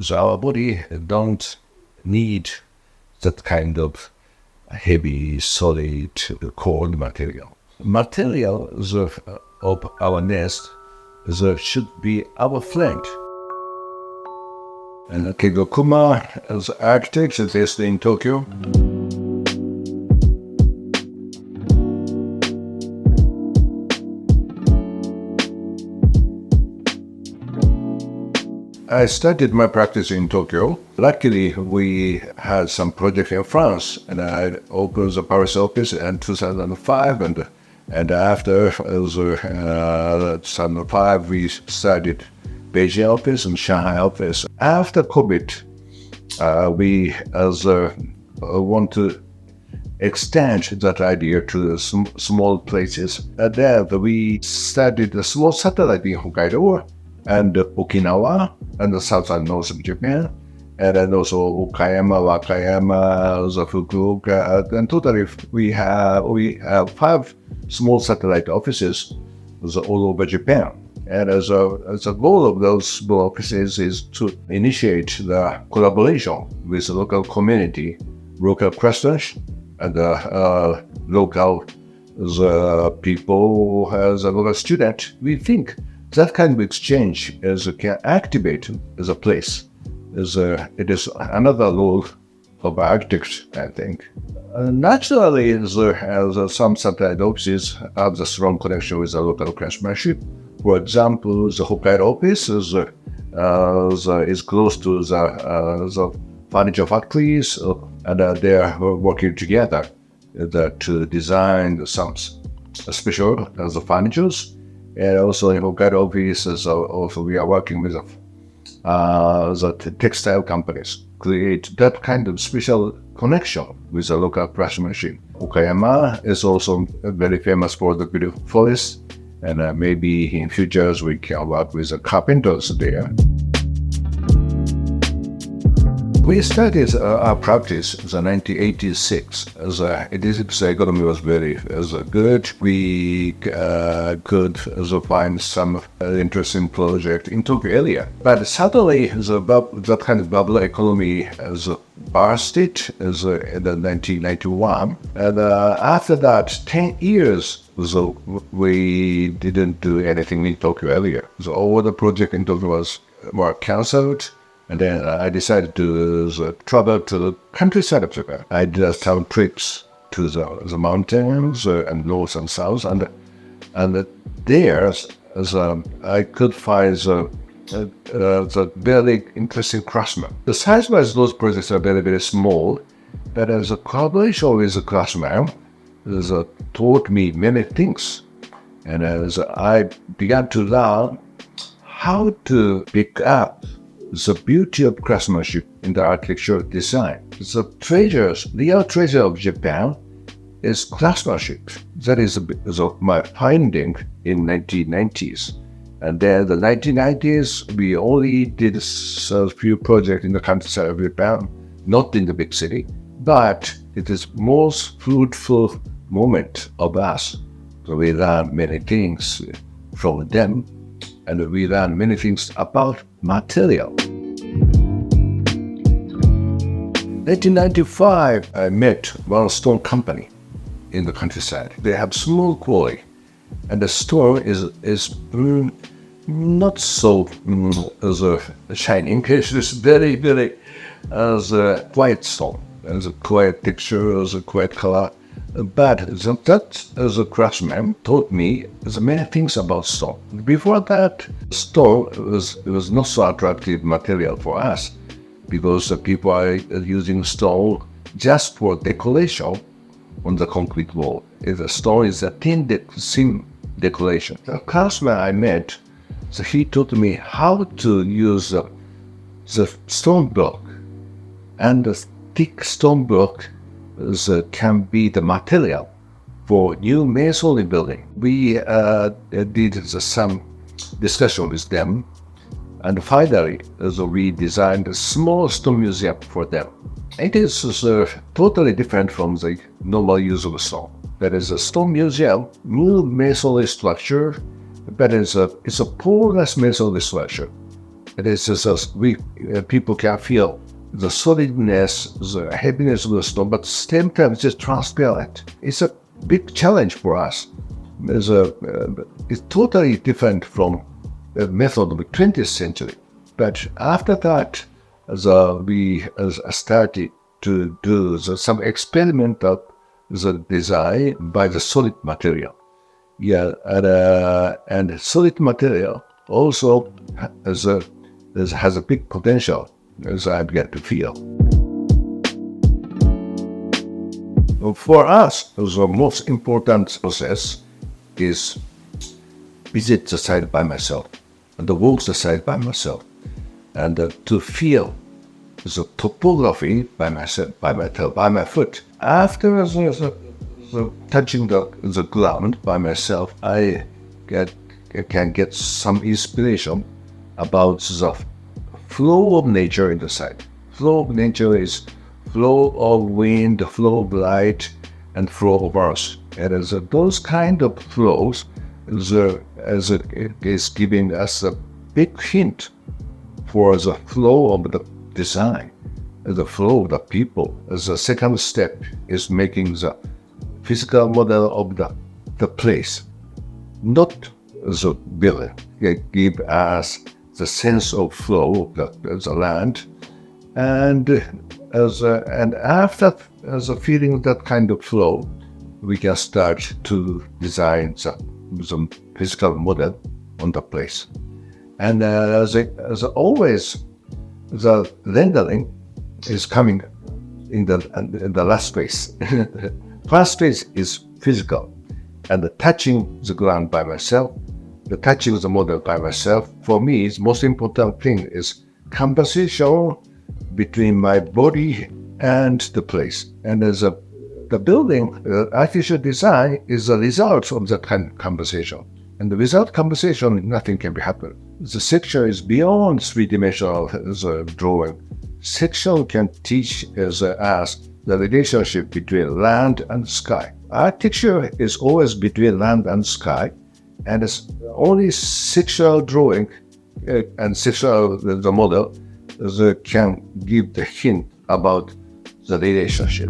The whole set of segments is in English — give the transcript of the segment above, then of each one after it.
So our body don't need that kind of heavy, solid, cold material. Material of our nest should be our friend. And Kengo Kuma as architect is based in Tokyo. I started my practice in Tokyo. Luckily, we had some project in France, and I opened the Paris office in 2005. And after 2005, we started Beijing office and Shanghai office. After COVID, we want to extend that idea to the small places. And then we started a small satellite in Hokkaido and Okinawa and the south and north of Japan, and then also Okayama, Wakayama, Fukuoka, and totally we have 5 small satellite offices all over Japan. And as a goal of those small offices is to initiate the collaboration with the local community, local craftsmen, and local people as a local student. We think that kind of exchange can activate as a place. It is another role of architects, I think. Naturally, as some satellite offices have a strong connection with the local craftsmanship. For example, the Hokkaido office is close to the furniture factories, and they are working together to design some special furnitures. And also in Hokkaido offices, also we are working with the textile companies, create that kind of special connection with the local craftsmanship. Okayama is also very famous for the beautiful forest, and maybe in futures we can work with the carpenters there. We started our practice in 1986. The economy was very good. We could find some interesting project in Tokyo area. But suddenly, that kind of bubble economy bursted in 1991. And after that, 10 years, we didn't do anything in Tokyo area. So all the project in Tokyo were cancelled. And then I decided to travel to the countryside of Japan. I did some trips to the mountains and north and south, and there I could find the very interesting craftsmen. The size-wise, those projects are very, very small, but as a collaboration with the craftsman, taught me many things. And as I began to learn how to pick up the beauty of craftsmanship in the architectural design. The real treasure of Japan is craftsmanship. That is my finding in 1990s. And then the 1990s, we only did a few projects in the countryside of Japan, not in the big city, but it is most fruitful moment of us. So we learned many things from them, and we learned many things about material. 1995, I met one stone company in the countryside. They have small quarry, and the stone is not so shining. It's very, very quiet stone. There's a quiet texture, there's a quiet color. But that as a craftsman taught me many things about stone. Before that, stone was not so attractive material for us because the people are using stone just for decoration on the concrete wall. The stone is a thin decoration. The craftsman I met, he taught me how to use the stone block, and the thick stone block can be the material for new masonry building. We did some discussion with them, and finally we designed a small stone museum for them. It is totally different from the normal use of stone. That is a stone museum, new masonry structure, but it's a poreless masonry structure. It is just people can feel the solidness, the heaviness of the stone, but at the same time it's just transparent. It's a big challenge for us. It's totally different from the method of the 20th century. But after that, we started to do some experimental design by the solid material. Yeah, and solid material also has a big potential, as I began to feel. For us, the most important process is visit the site by myself, and walk the site by myself, and to feel the topography by myself, by my foot. After touching the ground by myself, I can get some inspiration about the flow of nature in the site. Flow of nature is flow of wind, flow of light, and flow of earth. And as those kind of flows is giving us a big hint for the flow of the design, the flow of the people. The second step is making the physical model of the place, not the building. It gives us the sense of flow of the land, and after feeling that kind of flow, we can start to design the physical model on the place. And as always, the rendering is coming in the last phase. First phase is physical, and touching the ground by myself, touching the model by myself. For me, the most important thing is conversation between my body and the place. And as the building, artificial design is a result of that kind of conversation. And without conversation, nothing can be happen. The section is beyond three-dimensional drawing. Section can teach us the relationship between land and sky. Architecture is always between land and sky, and it's only sectional drawing and sectional the model can give the hint about the relationship.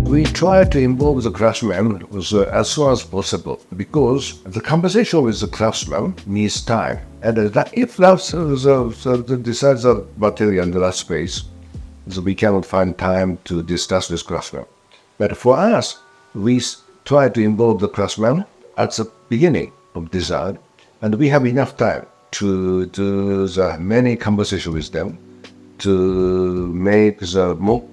We try to involve the craftsman as soon as possible, because the conversation with the craftsman needs time. And if that's the decides the material in the last phase, we cannot find time to discuss with craftsman. But for us, we try to involve the craftsman at the beginning of design, and we have enough time to do the many conversations with them, to make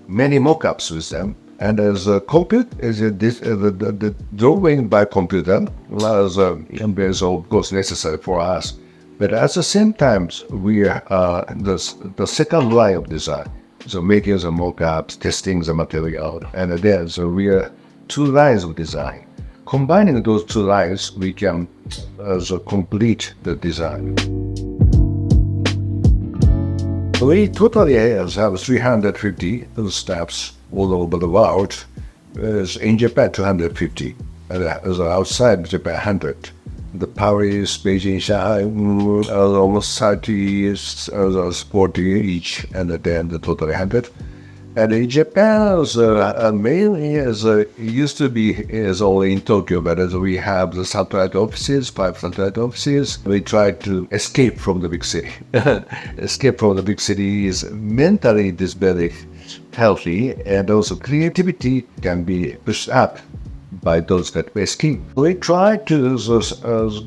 many mock-ups with them. And as a the drawing by computer is of course necessary for us. But at the same time, we are the second line of design. So making the mock-ups, testing the material, and then we are two lines of design. Combining those two lines, we can complete the design. We totally have 350 staffs all over the world. In Japan, 250, and outside Japan, 100. The Paris, Beijing, Shanghai, almost 30, 40 each, and then the total 100. And in Japan, mainly it used to be only in Tokyo, but as we have the satellite offices, 5 satellite offices, we try to escape from the big city. Escape from the big city is mentally this very healthy, and also creativity can be pushed up by those that we escape. We try to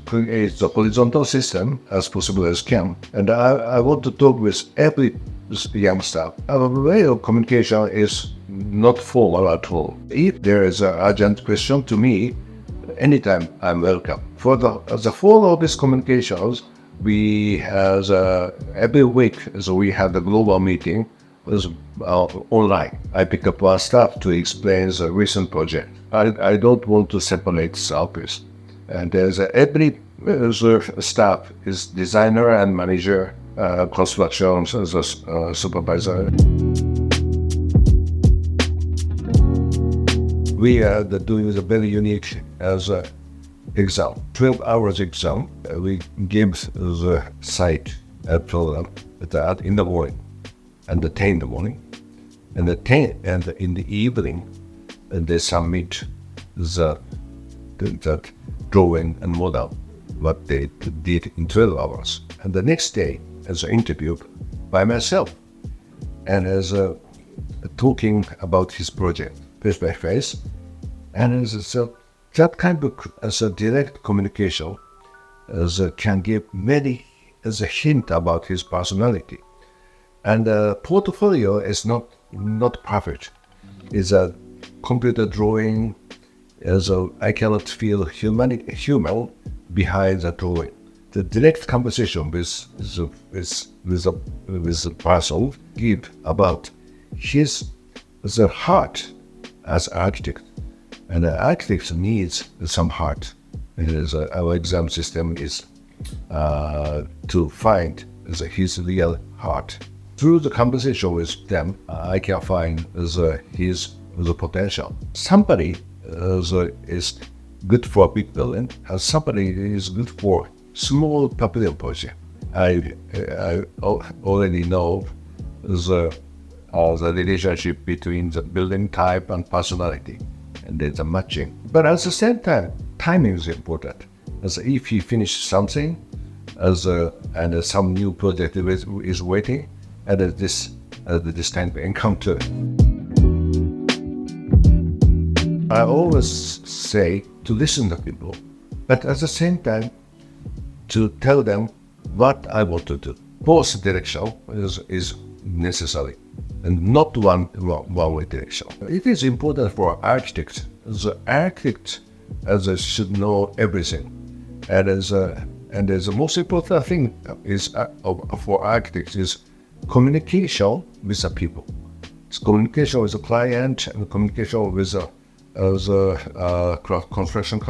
create the horizontal system as possible as can, and I want to talk with every young staff. Our way of communication is not formal at all. If there is an urgent question to me, anytime I'm welcome. For the follow of these communications, we have every week, we have the global meeting online. I pick up one staff to explain the recent project. I don't want to separate the office. And there's every staff is designer and manager, construction supervisor. We are doing a very unique exam, 12 hours exam. We give the site a program that in the morning and the 10 in the morning and the 10 and in the evening, and they submit the drawing and model what they did in 12 hours. And the next day, as an interview by myself, and as talking about his project face by face, and as that kind of as a direct communication as can give many as a hint about his personality. And the portfolio is not perfect. It's a computer drawing, as I cannot feel human behind the drawing. The direct conversation with the person give about the heart as architect, and the architect needs some heart. Our exam system is to find his real heart. Through the conversation with them, I can find his potential. Somebody is good for a big building, and somebody is good for small pavilion project. I already know the relationship between the building type and personality, and there's a matching. But at the same time, timing is important. As if he finishes something, and some new project is waiting, and this time we encounter. I always say to listen to people, but at the same time to tell them what I want to do. Both direction is necessary, and not one-way direction. It is important for architects. The architect should know everything, and the most important thing is for architects is communication with the people. It's communication with the client and communication with the construction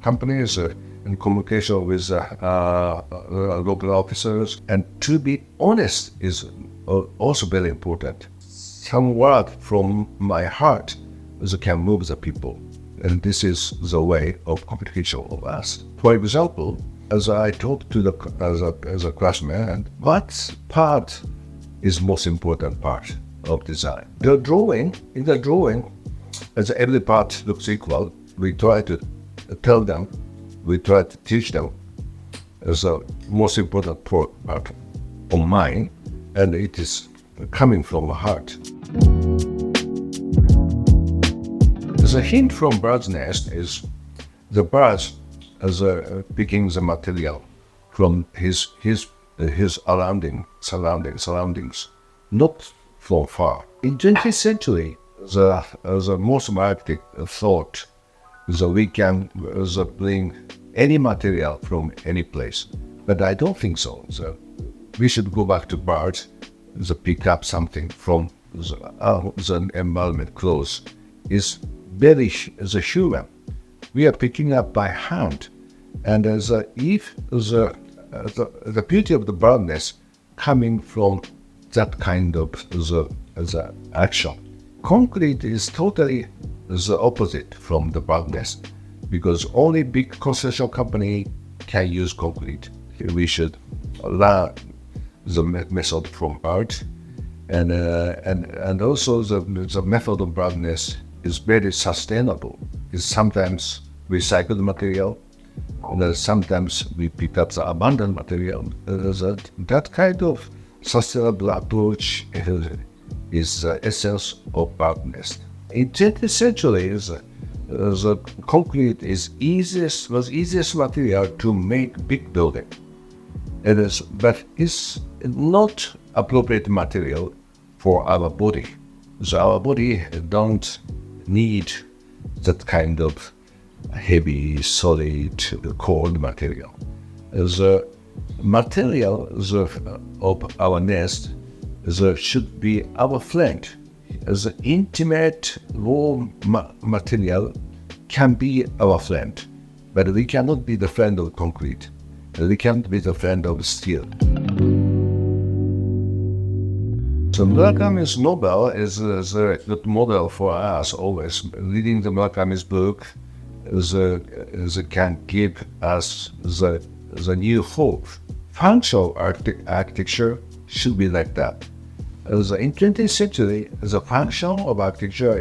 companies and communication with local officers. And to be honest is also very important. Some word from my heart can move the people, and this is the way of communication of us. For example, as I talk to as a craftsman, what part is most important part of design? In the drawing, as every part looks equal, we try to tell them, we try to teach them as the most important part of mine, and it is coming from the heart. The hint from bird's nest is the birds as picking the material from his surroundings, not from far. In 20th century, the most architect thought that we can bring any material from any place, but I don't think so. So we should go back to birds, pick up something from the environment close. Is very human. We are picking up by hand, and if the beauty of the birdness coming from that kind of the action. Concrete is totally the opposite from the birdness, because only big construction company can use concrete. We should learn the method from bird, and also the method of birdness is very sustainable. It's sometimes recycled material, and sometimes we pick up the abundant material. That kind of sustainable approach is the essence of birdness. In 20th century, the concrete was easiest material to make big building. But it's not appropriate material for our body. So our body don't need that kind of heavy, solid, cold material. The material of our nest should be our friend. The intimate raw material can be our friend, but we cannot be the friend of concrete. We can't be the friend of steel. So Murakami's novel is a good model for us always. Reading the Murakami's book can give us the new hope. Functional architecture should be like that. In 20th century, the function of architecture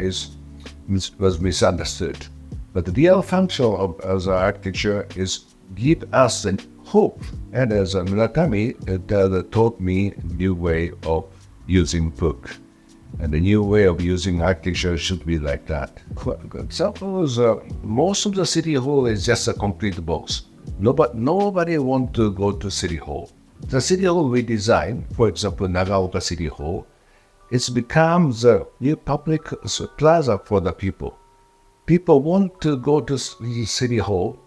was misunderstood. But the real function of the architecture is give us a hope. And as Murakami taught me a new way of using book. And the new way of using architecture should be like that. For example, most of the city hall is just a concrete box. Nobody wants to go to city hall. The city hall we design, for example, Nagaoka City Hall, it's become the new public plaza for the people. People want to go to the city hall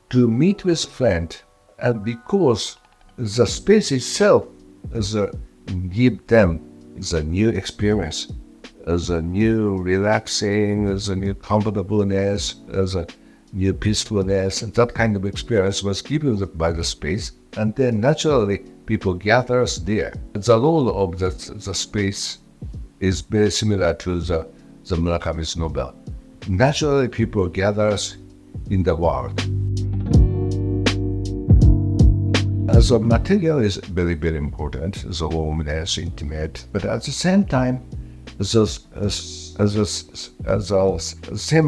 to meet with friends, and because the space itself give them the new experience, the new relaxing, the new comfortableness, the new peacefulness, and that kind of experience was given by the space, and then naturally people gathers there. The role of the space is very similar to the Murakami's novel. Naturally people gathers in the world. As a material is very, very important, the warmness, intimate, but at the same time, same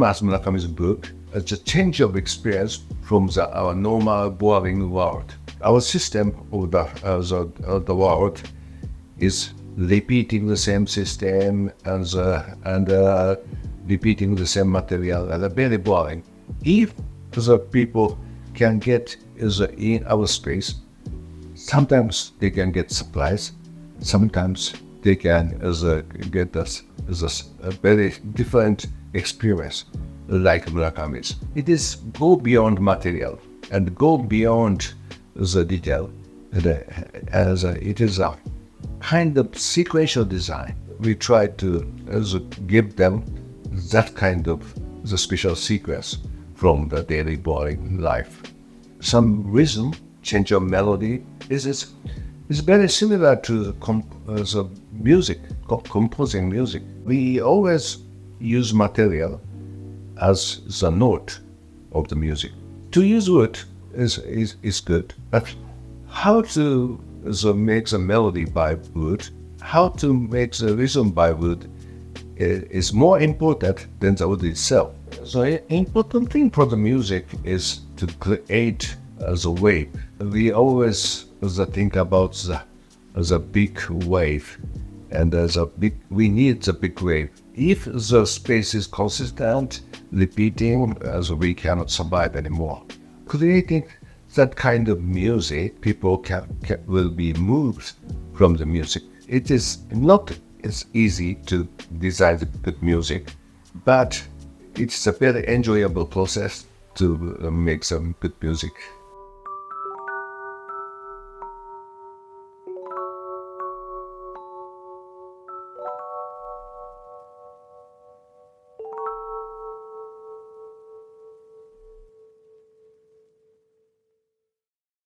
as Murakami's book, it's a change of experience from our normal boring world. Our system of the world is repeating the same system and repeating the same material, and very boring. If the people can get in our space, sometimes they can get supplies, sometimes they can get us a very different experience like Murakami's. It is go beyond material and go beyond the detail. It is a kind of sequential design. We try to give them that kind of the special sequence from the daily boring life. Some rhythm, change of melody is very similar to the music, composing music. We always use material as the note of the music. To use wood is good, but how to make the melody by wood, how to make the rhythm by wood is more important than the wood itself. So an important thing for the music is to create the wave. We always think about the big wave, and we need the big wave. If the space is consistent, repeating, we cannot survive anymore. Creating that kind of music, people will be moved from the music. It is not as easy to design the good music, but it's a very enjoyable process to make some good music.